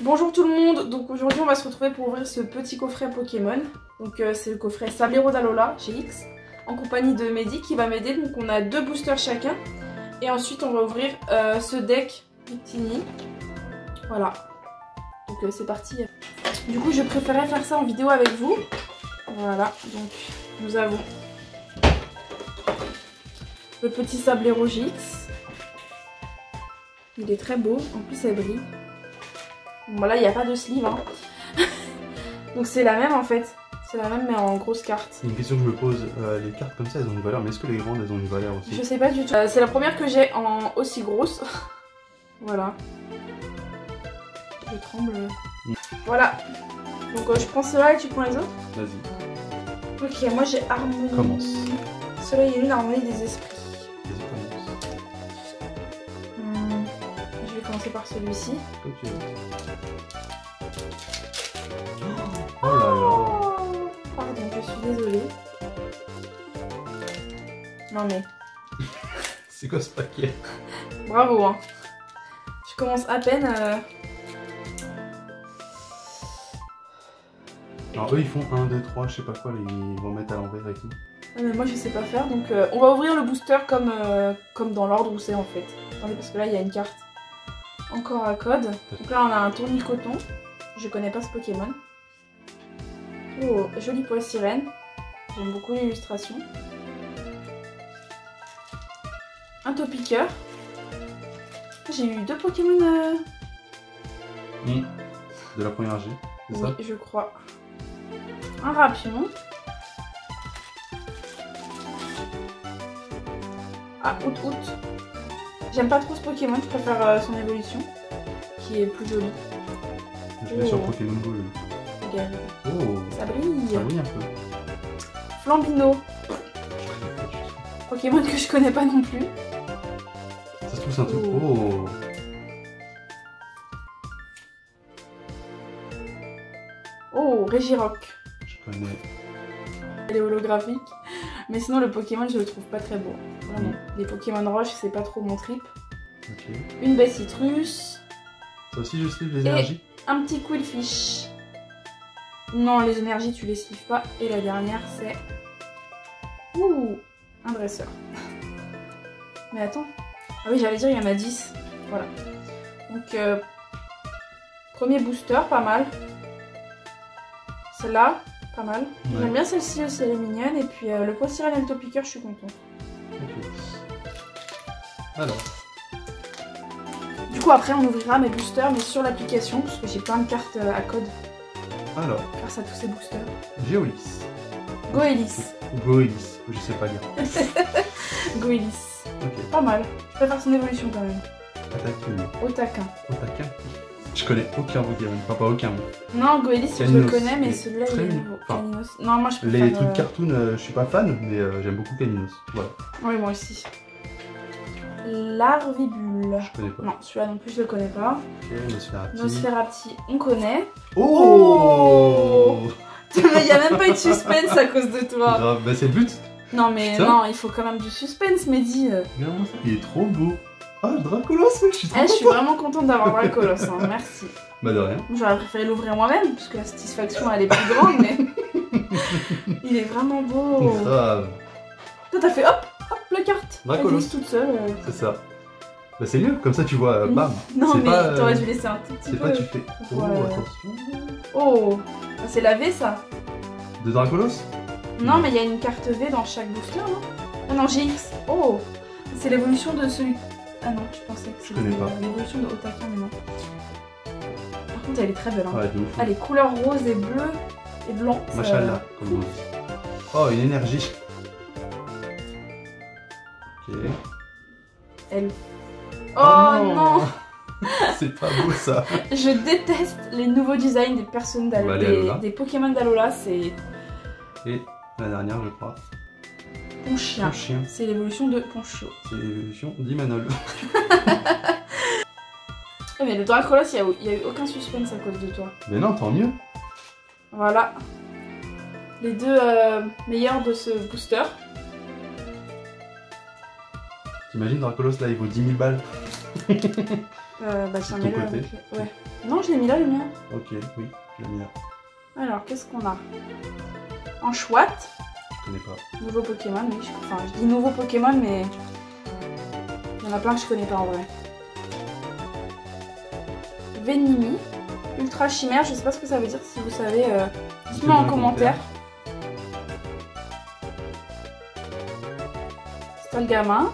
Bonjour tout le monde, donc aujourd'hui on va se retrouver pour ouvrir ce petit coffret Pokémon. Donc c'est le coffret Sablero d'Alola GX en compagnie de Mehdi qui va m'aider. Donc on a 2 boosters chacun et ensuite on va ouvrir ce deck Victini. Voilà, donc c'est parti. Du coup je préférais faire ça en vidéo avec vous. Voilà, donc nous avons le petit Sablero GX. Il est très beau, en plus elle brille. Bon là il n'y a pas de sleeve hein. Donc c'est la même en fait. C'est la même mais en grosse carte. C'est une question que je me pose, les cartes comme ça elles ont une valeur, mais est-ce que les grandes elles ont une valeur aussi? Je sais pas du tout. C'est la première que j'ai en aussi grosse. Voilà. Je tremble. Voilà. Donc je prends cela et tu prends les autres? Vas-y. Ok, moi j'ai harmonie. Commence. Soleil et lune, harmonie des esprits. Je vais commencer par celui-ci. Ok. Oh là là. Pardon, je suis désolée. Non mais... C'est quoi ce paquet? Bravo hein. Je commence à peine... Alors eux ils font 1, 2, 3, je sais pas quoi, ils vont mettre à l'envers et tout. Mais moi je sais pas faire, donc on va ouvrir le booster comme dans l'ordre où c'est en fait. Attendez, parce que là il y a une carte encore à code. Donc là on a un tournicoton. Je connais pas ce Pokémon. Oh, joli poil sirène. J'aime beaucoup l'illustration. Un Topiqueur. J'ai eu 2 Pokémon. De la première G, c'est Oui, ça? je crois. Un Rapion. Ah, Out. J'aime pas trop ce Pokémon, je préfère son évolution, qui est plus jolie. Je l'ai sur Pokémon Go. Regarde. Oh, Ça brille. ça brille un peu. Flambino. Pokémon que je connais pas non plus. Ça se trouve c'est un truc. Oh. Oh, Regirock. Je connais. Elle est holographique. Mais sinon le Pokémon je le trouve pas très beau. Vraiment. Les Pokémon roches c'est pas trop mon trip. Ok. Une baie citrus. Ça aussi je slip les énergies? Un petit Quillfish. Non, les énergies tu les slives pas. Et la dernière c'est... Ouh, un dresseur. Mais attends. Ah oui, j'allais dire il y en a 10. Voilà. Donc premier booster, pas mal. Celle-là, pas mal. Ouais. J'aime bien celle-ci aussi, elle est mignonne. Et puis le poil sirène et le Topiqueur, je suis contente. Ok. Alors. Du coup après on ouvrira mes boosters mais sur l'application parce que j'ai plein de cartes à code Alors. grâce à tous ces boosters. Géolis. Goélis. Goélis, je sais pas dire. Goélis. Ok. Pas mal. Je préfère son évolution quand même. Attaque. Au taquin. Oh, taquin. Je connais aucun Pokémon. Enfin, pas aucun. Non, Goélis je le Caninos. connais mais Mais celui-là il très est mignon. nouveau. Enfin, Caninos. Non, moi je préfère... Les trucs cartoon, je suis pas fan, mais j'aime beaucoup Caninos. Voilà. Oui, moi aussi. Larvibule. Je connais pas. Non, celui-là non plus je le connais pas. Ok, Nosferatu. Nosferatu, on connaît. Oh, Il n'y a même pas eu de suspense à cause de toi. grave, bah c'est le but. Non mais Putain. non, il faut quand même du suspense, Mehdi. Regarde-moi ça, il est trop beau. Ah, le Dracolos, mec, je suis trop Je suis content. vraiment contente d'avoir Dracolos, hein, merci. Bah de rien. J'aurais préféré l'ouvrir moi-même, parce que la satisfaction elle est plus grande, mais... Il est vraiment beau. Grave. Toi t'as fait hop, hop, la carte. Dracolos. Elle glisse toute seule. C'est ça. Bah c'est mieux, comme ça tu vois, bam. Non C'est mais pas, t'aurais dû laisser un tout petit C'est peu. pas tu fais. Oh, Ouais. attention. Oh, c'est la V ça. De Dracolos? Non mais il y a une carte V dans chaque booster, non? Ah non, GX. Oh, c'est l'évolution de celui... Ah non, tu pensais que Je c'était connais pas. l'évolution de Otaka, mais non. Par contre elle est très belle, hein. Ouais, de ouf. Ah, les couleurs rose et bleu et blanc. ça- Machallah, comme on dit. Oh, une énergie. Ok. Elle... Oh, non. C'est pas beau ça. Je déteste les nouveaux designs des personnes Bah, les Alola. des Pokémon d'Alola, c'est Et la dernière, je crois. Ponchien. Un chien. C'est l'évolution de Ponchio. C'est l'évolution d'Imanol. Ouais, mais le Dracolos, il y a eu aucun suspense à cause de toi. Mais non, tant mieux. Voilà. Les deux meilleurs de ce booster. T'imagines Dracolos là, il vaut 10 000 balles. Bah C'est tiens, de ton mets-le côté. avec les... Ouais. Non, je l'ai mis là, le mien. Ok, oui, je l'ai mis là. Alors, qu'est-ce qu'on a? Un Chouette. Je connais pas. Nouveau Pokémon, oui. Enfin, je dis nouveau Pokémon, mais... Il y en a plein que je connais pas en vrai. Venimi. Ultra Chimère, je sais pas ce que ça veut dire. Si vous savez, dites-moi en commentaire. Stalgama.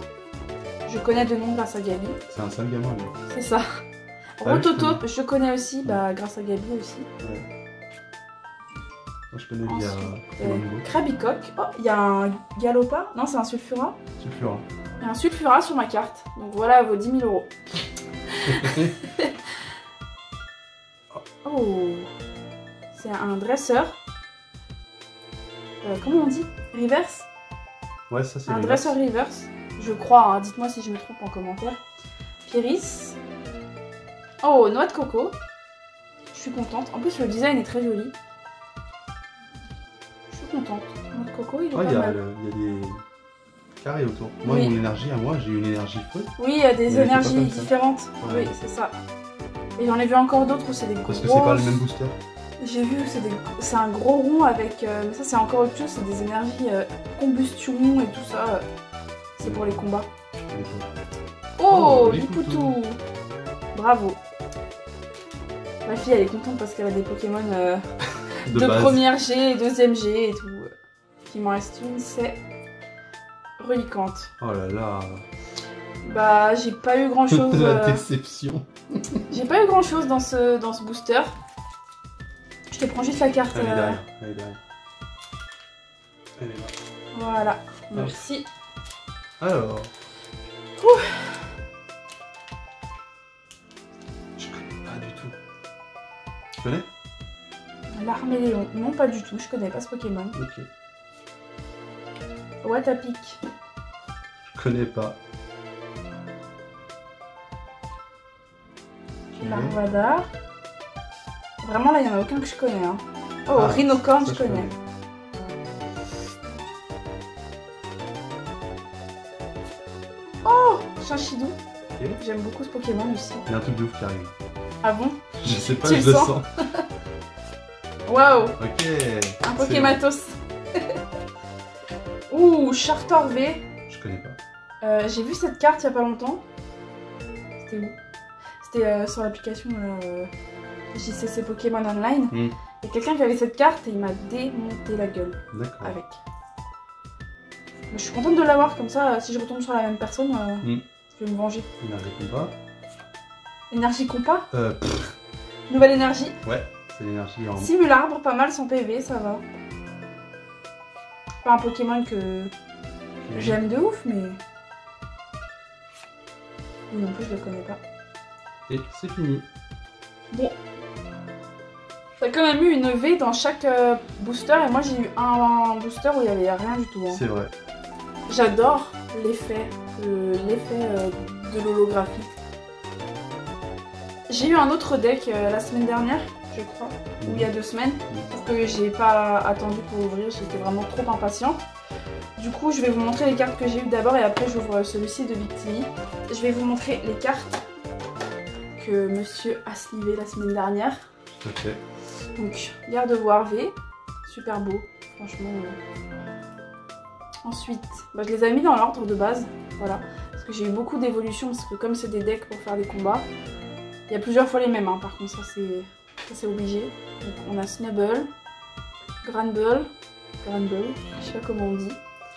Je connais de nom grâce à Gabi. C'est un sale gamin, lui. C'est ça. Ah, Rototo, je connais aussi, bah, grâce à Gabi aussi. Ouais. Moi, je connais via Ensuite, Pokémon Go. Krabicoque. Oh, il y a un Galopa. Non, c'est un Sulfura. Sulfura. Il y a un Sulfura sur ma carte. Donc voilà vos 10 000 €. Oh, c'est un dresseur. Comment on dit? Reverse? Ouais, ça c'est Un les dresseur reverse. Je crois, hein. Dites-moi si je me trompe en commentaire. Pyris. Oh, noix de coco. Je suis contente. En plus, le design est très joli. Je suis contente. Noix de coco, il est Ouais, pas il y a mal. des carrés autour. Moi, Oui. mon énergie à moi, j'ai une énergie feu. Oui, il y a des Mais c'est pas énergies comme ça. différentes. Ouais. Oui, c'est ça. Et j'en ai vu encore d'autres où c'est des Parce grosses... que c'est pas le même booster. J'ai vu que c'est un gros rond avec... mais ça, c'est encore autre chose. C'est des énergies combustion et tout ça. C'est pour les combats. Oh, Oh, Lipoutou. Bravo. Ma fille, elle est contente parce qu'elle a des Pokémon de base. première G et deuxième G et tout. Il m'en reste une, c'est Relicante. Oh là là. Bah, j'ai pas eu grand chose. La déception. J'ai pas eu grand chose dans ce booster. Je te prends juste la carte. Elle est derrière. Elle est derrière. Elle est là. Voilà. Merci. Alors. Ouh. Je connais pas du tout. Tu connais? L'Arméléon. Non, pas du tout. Je connais pas ce Pokémon. Ok. Watapic. Je connais pas. Larvada. Vraiment, là, il y en a aucun que je connais. Hein. Oh, Ah, Rhinocorn, ça, je connais. Oh, Chinchidou. Ok. J'aime beaucoup ce Pokémon aussi. Il y a un truc de ouf qui arrive. Ah bon? Je sais pas, Tu je le le sens? sens. Waouh, Ok. un Pokématos. Ouh, Chartor V. Je connais pas. J'ai vu cette carte il y a pas longtemps. C'était où? C'était sur l'application JCC Pokémon Online. Mm. Il y a quelqu'un qui avait cette carte et il m'a démonté la gueule D'accord. avec. Mais je suis contente de l'avoir, comme ça, si je retombe sur la même personne, je vais me venger. Il ne répond pas. Énergie compas, Pff, nouvelle énergie. ouais, c'est l'énergie en. Simularbre, pas mal, sans PV, ça va. Pas un Pokémon que j'aime de ouf, mais... Oui, non plus, je le connais pas. Et c'est fini. Bon. T'as quand même eu une V dans chaque booster, et moi j'ai eu un booster où il n'y avait rien du tout. Hein. C'est vrai. J'adore l'effet de l'holographie. J'ai eu un autre deck la semaine dernière, je crois, ou il y a 2 semaines, parce que j'ai pas attendu pour ouvrir, j'étais vraiment trop impatiente. Du coup, je vais vous montrer les cartes que j'ai eues d'abord et après j'ouvre celui-ci de Victini. Je vais vous montrer les cartes que monsieur a slivé la semaine dernière. Tout à fait. Donc, Gardevoir V, super beau, franchement. Ensuite, bah, je les ai mis dans l'ordre de base, voilà. Parce que j'ai eu beaucoup d'évolutions, parce que comme c'est des decks pour faire des combats, il y a plusieurs fois les mêmes, hein. Par contre ça c'est obligé. Donc on a Snubbull, Granbull, je sais pas comment on dit.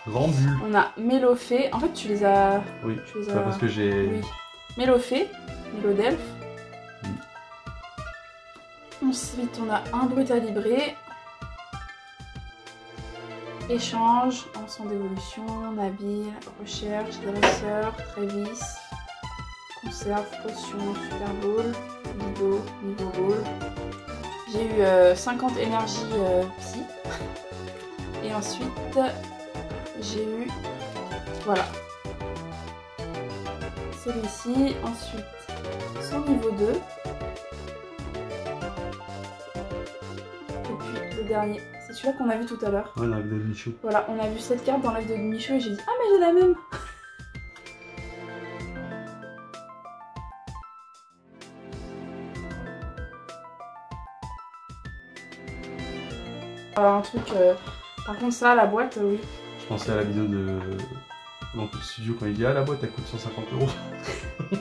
Rendu. On a Mélofée, en fait tu les as... Oui, Tu les c'est as... pas parce que j'ai. Oui. Mélofée, Mélodelphe. Ensuite on a un Brutalibré. Échange, ensemble d'évolution, Nabil, recherche, dresseur, Trévis, conserve, potion, super ball, Lido, niveau ball. J'ai eu 50 énergies psy. Et ensuite, j'ai eu, voilà, celui-ci. Ensuite, son niveau 2. Et puis le dernier. C'est celui-là qu'on a vu tout à l'heure. Ouais, dans la vidéo de Michou. Voilà, on a vu cette carte dans live de Michou et j'ai dit « Ah mais j'ai la même !» Un truc... Par contre ça, la boîte, oui. Je pensais à la vidéo de l'Ampoule Studio quand il dit ah la boîte elle coûte 150 €.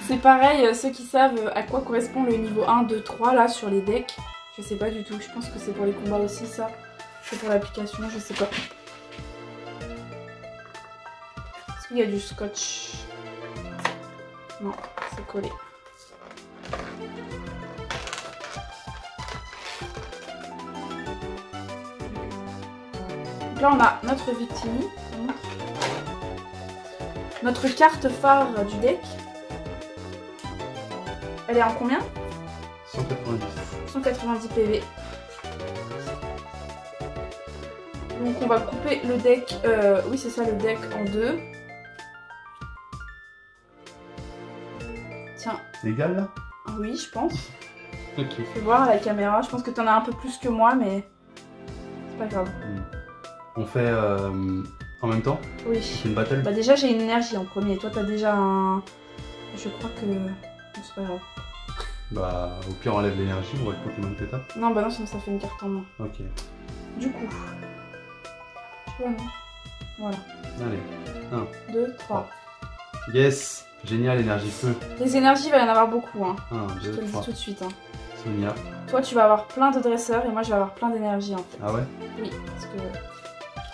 C'est pareil, ceux qui savent à quoi correspond le niveau 1, 2, 3 là sur les decks, je sais pas du tout. Je pense que c'est pour les combats aussi ça. C'est pour l'application, je sais pas. Est-ce qu'il y a du scotch? Non, c'est collé. Donc là on a notre Victini, notre carte phare du deck. Elle est en combien? 190. 190 PV. Donc on va couper le deck, oui c'est ça le deck en deux. Tiens. C'est égal là? Oui je pense. Ok. Fais voir à la caméra, je pense que t'en as un peu plus que moi mais c'est pas grave. On fait en même temps? Oui. On fait une battle? Bah déjà j'ai une énergie en premier, toi t'as déjà un... Je crois que... Non, c'est pas grave. Bah au pire on enlève l'énergie, on voit le Pokémon que t'as. Non bah non sinon ça fait une carte en moins. Ok. Du coup... Tu vois non? Voilà. Allez. 1, 2, 3. Yes! Génial, énergie feu. Les énergies, il va y en avoir beaucoup. Hein. 1, Je te 2, le dis 3. tout de suite. Hein. Sonia. Toi, tu vas avoir plein de dresseurs et moi, je vais avoir plein d'énergie en fait. Ah ouais? Oui, parce que...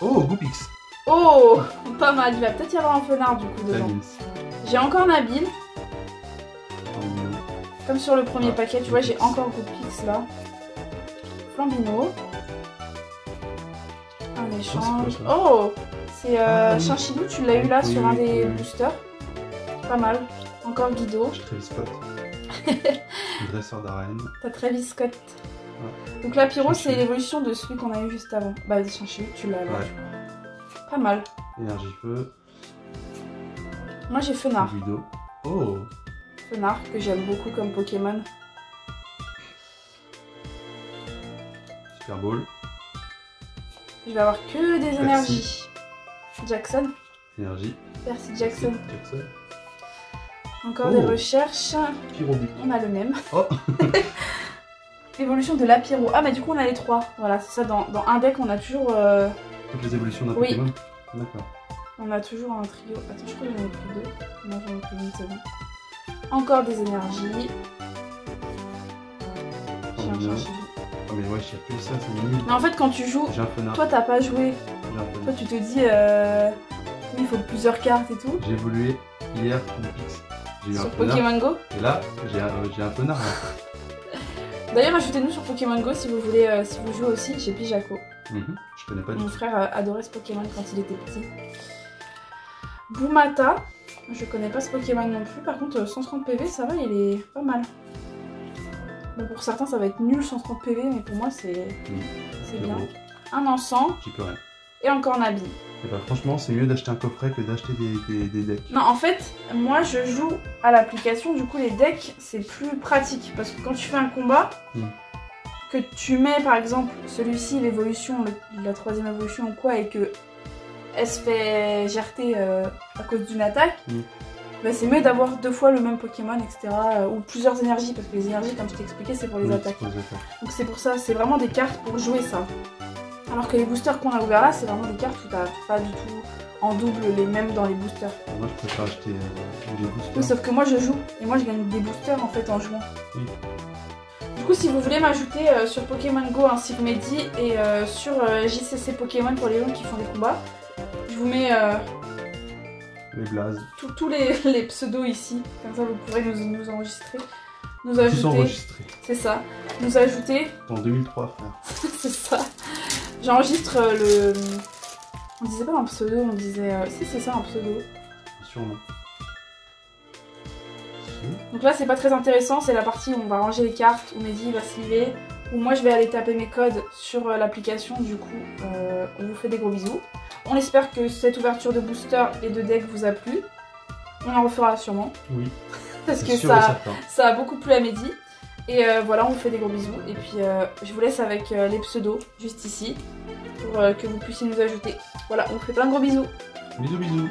Oh, Goopix. Oh, pas mal. Il va peut-être y avoir un fenard du coup dedans. J'ai encore Nabil. Comme sur le premier paquet, tu vois, j'ai encore Goopix là. Flambino. Un échange. Oh, c'est Chinchillou, tu l'as eu là sur un des boosters. Pas mal. Encore Guido. Travis Scott. Dresseur d'arène. T'as Travis Scott. Ouais. Donc la Pyro, c'est l'évolution de celui qu'on a eu juste avant. Bah, Chinchillou, tu l'as là. Ouais. Pas mal. Énergie feu. Moi j'ai Fenard. Guido. Oh. Fenard, que j'aime beaucoup comme Pokémon. Super Ball. Je vais avoir que des énergies. Jackson. Énergie. Merci Jackson. Jackson. Encore des recherches. Pyrobu. On a le même. Oh. Évolution de la Pyro. Ah mais du coup on a les trois. Voilà, c'est ça. Dans un deck on a toujours... Toutes les évolutions d'un oui. Pokémon. D'accord. On a toujours un trio. Attends, je crois que j'en ai pris deux. Non, j'en ai pris une, c'est bon. Encore des énergies. J'ai un Chinchillou. Oh mais ouais, je sais plus ça, c'est nul. Mais en fait quand tu joues, J'ai un Fenard. toi t'as pas joué. J'ai un Fenard. Toi tu te dis, oui il faut plusieurs cartes et tout. J'ai évolué hier pour Goopix. J'ai eu un Sur Fenard. Pokémon Go. Et là, j'ai un Fenard là. D'ailleurs ajoutez-nous sur Pokémon Go si vous voulez, si vous jouez aussi chez Pijaco. Je connais pas du Mon tout. frère adorait ce Pokémon quand il était petit. Boumata, je connais pas ce Pokémon non plus, par contre 130 PV ça va, il est pas mal. Bon, pour certains ça va être nul 130 PV, mais pour moi c'est bien. Un encens, J'y peux rien. et encore Nabi. Et bah franchement c'est mieux d'acheter un coffret que d'acheter des decks. Non en fait, moi je joue à l'application, du coup les decks c'est plus pratique, parce que quand tu fais un combat, que tu mets par exemple celui-ci, l'évolution, la troisième évolution ou quoi, et que elle se fait gerter à cause d'une attaque, bah, c'est mieux d'avoir deux fois le même Pokémon, etc. Ou plusieurs énergies, parce que les énergies, comme je t'ai expliqué, c'est pour les attaques. Donc c'est pour ça, c'est vraiment des cartes pour jouer ça. Alors que les boosters qu'on a ouverts là, c'est vraiment des cartes où t'as pas du tout en double les mêmes dans les boosters. Moi je préfère acheter des boosters. Oui, sauf que moi je joue, et moi je gagne des boosters en fait en jouant. Oui. Du coup, si vous voulez m'ajouter sur Pokémon Go ainsi que Mehdi et sur JCC Pokémon pour les gens qui font des combats, je vous mets les blazes. tous les pseudos ici, comme ça vous pourrez nous enregistrer, nous ajouter. C'est ça, nous ajouter. En 2003, frère. C'est ça. J'enregistre le. On disait pas un pseudo, on disait. Si, c'est ça un pseudo. Sûrement. Donc là, c'est pas très intéressant, c'est la partie où on va ranger les cartes, où Mehdi va se liver, où moi je vais aller taper mes codes sur l'application. Du coup, on vous fait des gros bisous. On espère que cette ouverture de booster et de deck vous a plu. On en refera sûrement. Oui. Parce que ça a beaucoup plu à Mehdi. Et voilà, on vous fait des gros bisous. Et puis je vous laisse avec les pseudos juste ici pour que vous puissiez nous ajouter. Voilà, on vous fait plein de gros bisous. Bisous bisous.